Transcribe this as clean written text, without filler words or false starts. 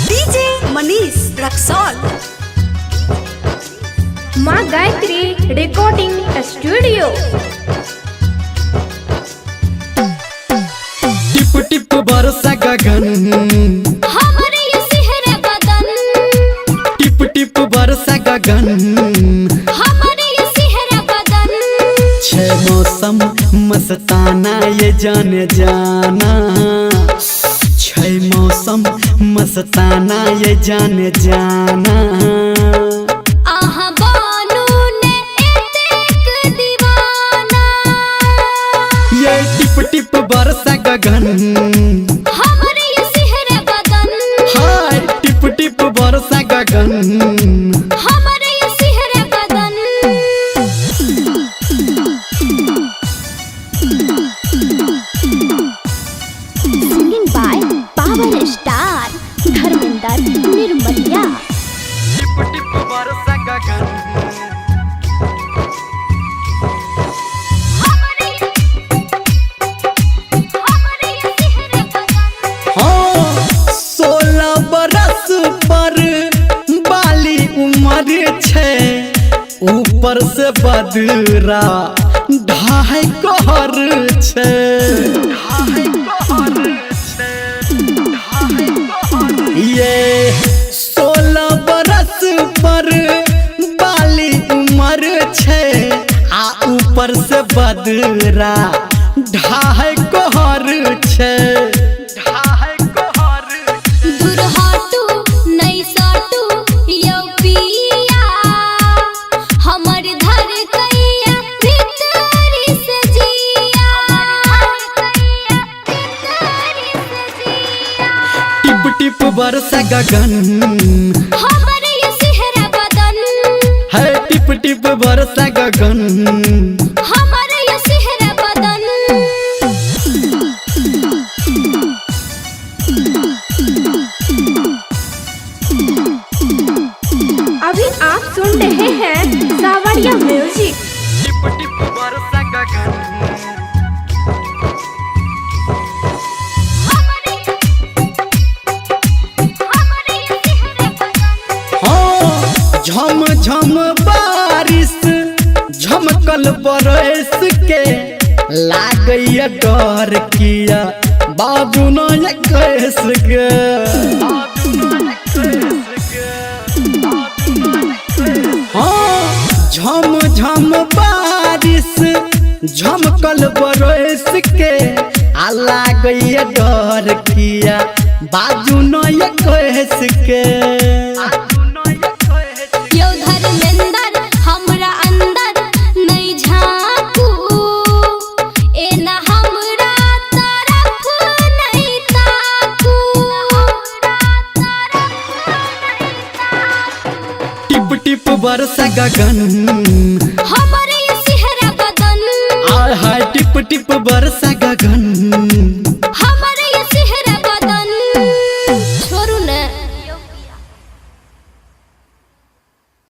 DJ Manish Raxaul. माँ Gayatri recording studio. टिप टिप बरसा गगन हमरे ये सिहरे बदन। टिप टिप बरसा गगन हमरे ये सिहरे बदन। छह मौसम मस्ताना ये जाने जाना। छह मौसम मस्ताना ये जाने जाना। आहा बानू ने एतेक दीवाना। ये टिप टिप बरसा गगन हमरे ये सिहरे बदन। हाय टिप टिप बरसा गगन हमरे ये सिहरे बदन। Singing by power star Dharmendra Nirmaliya. टिप टिप बरसा गगन हमरे ये सिहरे बदन। हाँ 16 बरस पर बाली उम्र छे। ऊपर से बदरा ढाई कहर छे। ये 16 बरस पर बाली उम्र छे। आ ऊपर से बदरा ढाई कहर छे। दूर हटू नहीं सटू यौ पिया। हमर धर कैया भीतरी से जिया। टिप टिप बरसा गगन हमर ये सिहरा बदन। है टिप टिप बरसा गगन हमर ये सिहरा बदन। अभी आप सुन रहे हैं सावरिया म्यूजिक। टिप टिप बरसा गगन हाँ झम झम बारिश झमकल बरस के लागैया डर किया बाबू न कैस के। हाँ झम झम बारिश झमकल बरस के आ लागैया डर किया बाजू न कैस के। यौ धर्मेंद्र हमरा अंदर नहीं झांकू। एना हमरा तरफ नहीं ताकू। टिप टिप बरसा गगन हमरे ये सिहरा बदन। आ हाय टिप टिप बरसा गगन